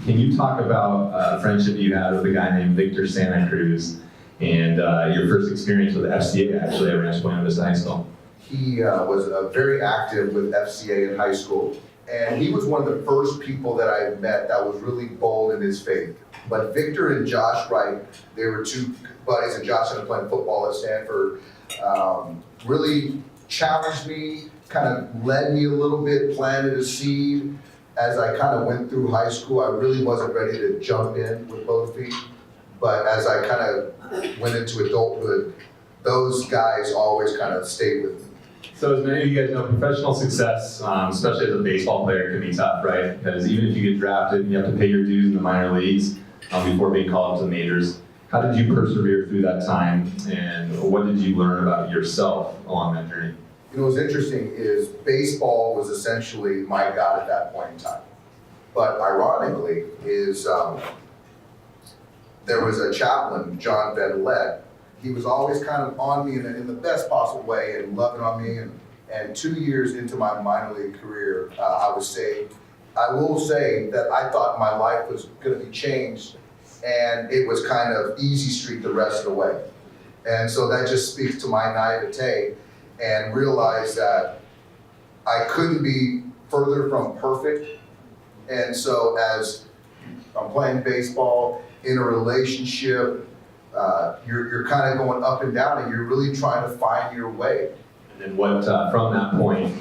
Can you talk about a friendship you had with a guy named Victor Santa Cruz and your first experience with FCA actually at Rancho Buena Vista High School? He was very active with FCA in high school, and he was one of the first people that I met that was really bold in his faith. But Victor and Josh Wright, they were two buddies, and Josh ended up playing football at Stanford, really challenged me, kind of led me a little bit, planted a seed. As I kind of went through high school, I really wasn't ready to jump in with both feet. But as I kind of went into adulthood, those guys always kind of stayed with me. So as many of you guys know, professional success, especially as a baseball player, can be tough, right? Because even if you get drafted, you have to pay your dues in the minor leagues before being called up to the majors. How did you persevere through that time, and what did you learn about yourself along that journey? You know, what's interesting is baseball was essentially my God at that point in time. But ironically is there was a chaplain, John Vedlette. He was always kind of on me in the best possible way and loving on me. And 2 years into my minor league career, I was saved. I will say that I thought my life was going to be changed, and it was kind of easy street the rest of the way. And so that just speaks to my naivete, and realize that I couldn't be further from perfect. And so as I'm playing baseball, in a relationship, you're kind of going up and down, and you're really trying to find your way. And then what, from that point,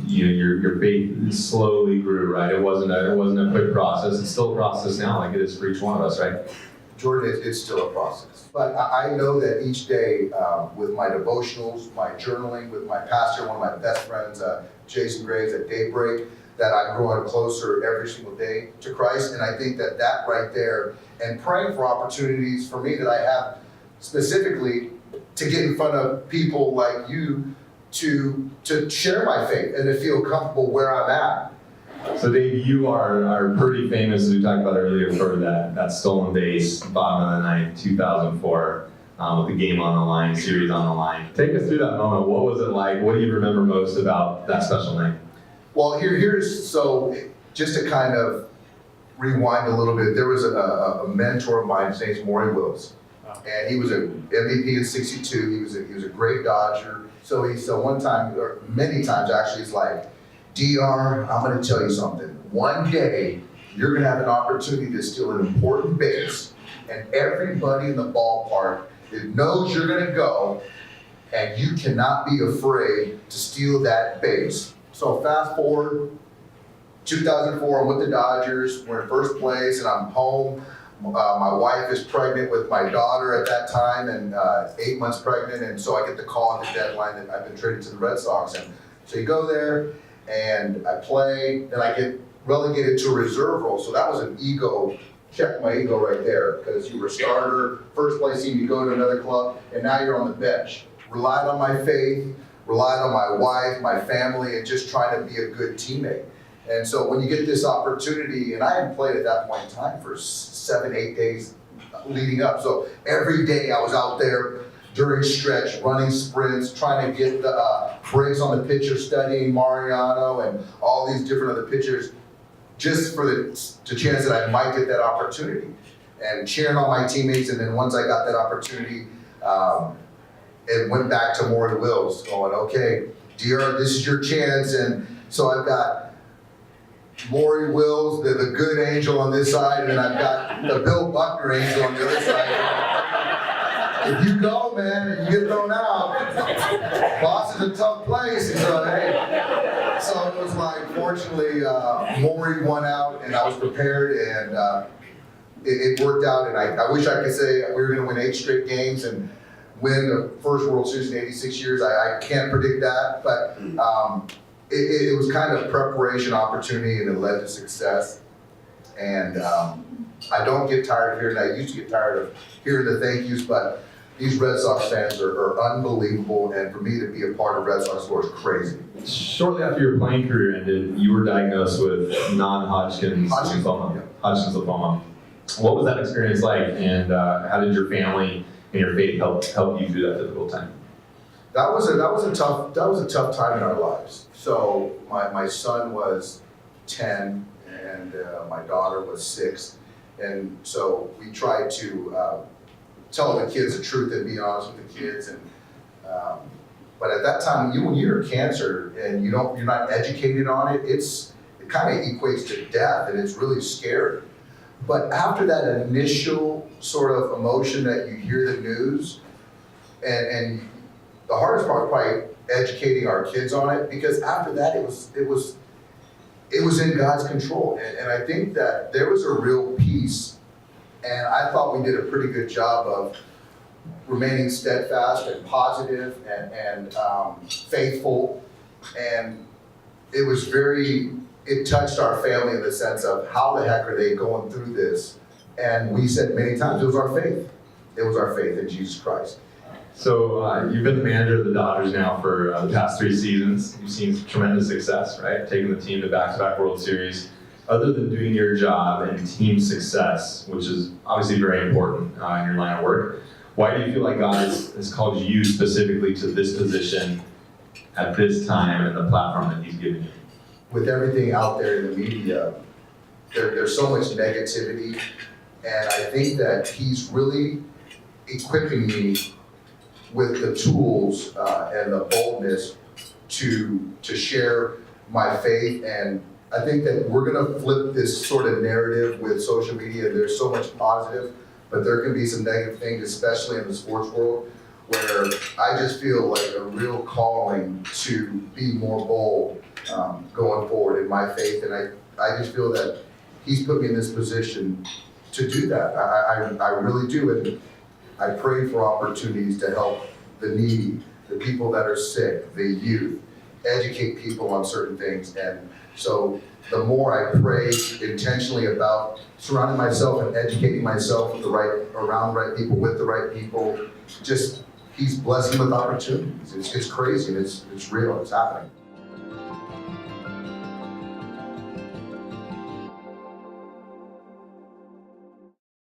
your faith slowly grew, right? It wasn't a quick process. It's still a process now, like it is for each one of us, right? Jordan, it's still a process. But I know that each day with my devotionals, my journaling, with my pastor, one of my best friends, Jason Graves at Daybreak, that I'm growing closer every single day to Christ. And I think that right there, and praying for opportunities for me that I have specifically to get in front of people like you to share my faith and to feel comfortable where I'm at. So Dave, you are pretty famous, as we talked about earlier, for that stolen base, bottom of the ninth, 2004, with the Game on the Line, series on the line. Take us through that moment. What was it like? What do you remember most about that special night? Well, so just to kind of rewind a little bit, there was a mentor of mine, his name's Maury Wills. And he was an MVP in '62. He was a great Dodger. So one time, or many times actually, he's like, DR, I'm going to tell you something. One day, you're going to have an opportunity to steal an important base, and everybody in the ballpark knows you're going to go, and you cannot be afraid to steal that base. So fast forward, 2004, I'm with the Dodgers. We're in first place, and I'm home. My wife is pregnant with my daughter at that time, and 8 months pregnant, and so I get the call at the deadline that I've been traded to the Red Sox. And so you go there, and I play, then I get relegated to a reserve role. So that was an ego, check my ego right there, because you were a starter, first place team, you go to another club, and now you're on the bench. Relied on my faith, relied on my wife, my family, and just trying to be a good teammate. And so when you get this opportunity, and I hadn't played at that point in time for 7-8 days leading up. So every day I was out there during stretch, running sprints, trying to get the breaks on the pitcher, studying Mariano and all these different other pitchers, just for the chance that I might get that opportunity. And cheering on my teammates, and then once I got that opportunity, it went back to Maury Wills, going, okay, DR, this is your chance. And so I've got Maury Wills, the good angel on this side, and then I've got the Bill Buckner angel on the other side. If you go, man, and you get thrown out, Boston's a tough place. And so, hey, so it was like, fortunately, Maury won out, and I was prepared, and it worked out. And I wish I could say we were going to win 8 straight games and win the first World Series in 86 years. I can't predict that, but it was kind of preparation opportunity, and it led to success. And I don't get tired of hearing that. I used to get tired of hearing the thank yous, but these Red Sox fans are unbelievable, and for me to be a part of Red Sox lore is crazy. Shortly after your playing career ended, you were diagnosed with non-Hodgkin's lymphoma. Yeah. Hodgkin's lymphoma. What was that experience like, and how did your family and your faith help you through that difficult time? That was a tough time in our lives. So my son was 10, and my daughter was 6. And so we tried to tell the kids the truth and be honest with the kids. And but at that time, when you hear cancer and you're not educated on it, it kind of equates to death, and it's really scary. But after that initial sort of emotion that you hear the news, and the hardest part was probably educating our kids on it, because after that it was in God's control. And I think that there was a real peace, and I thought we did a pretty good job of remaining steadfast and positive and faithful. And it touched our family in the sense of how the heck are they going through this? And we said many times, it was our faith. It was our faith in Jesus Christ. So you've been the manager of the Dodgers now for the past 3 seasons. You've seen tremendous success, right? Taking the team to back-to-back World Series. Other than doing your job and team success, which is obviously very important in your line of work, why do you feel like God has called you specifically to this position at this time and the platform that He's given you? With everything out there in the media, there's so much negativity, and I think that He's really equipping me with the tools and the boldness to share my faith. And I think that we're going to flip this sort of narrative with social media. There's so much positive, but there can be some negative things, especially in the sports world, where I just feel like a real calling to be more bold going forward in my faith. And I just feel that He's put me in this position to do that. I really do. And I pray for opportunities to help the needy, the people that are sick, the youth, educate people on certain things. And so the more I pray intentionally about surrounding myself and educating myself with around the right people, with the right people, just He's blessing with opportunities. It's crazy, and it's real, it's happening.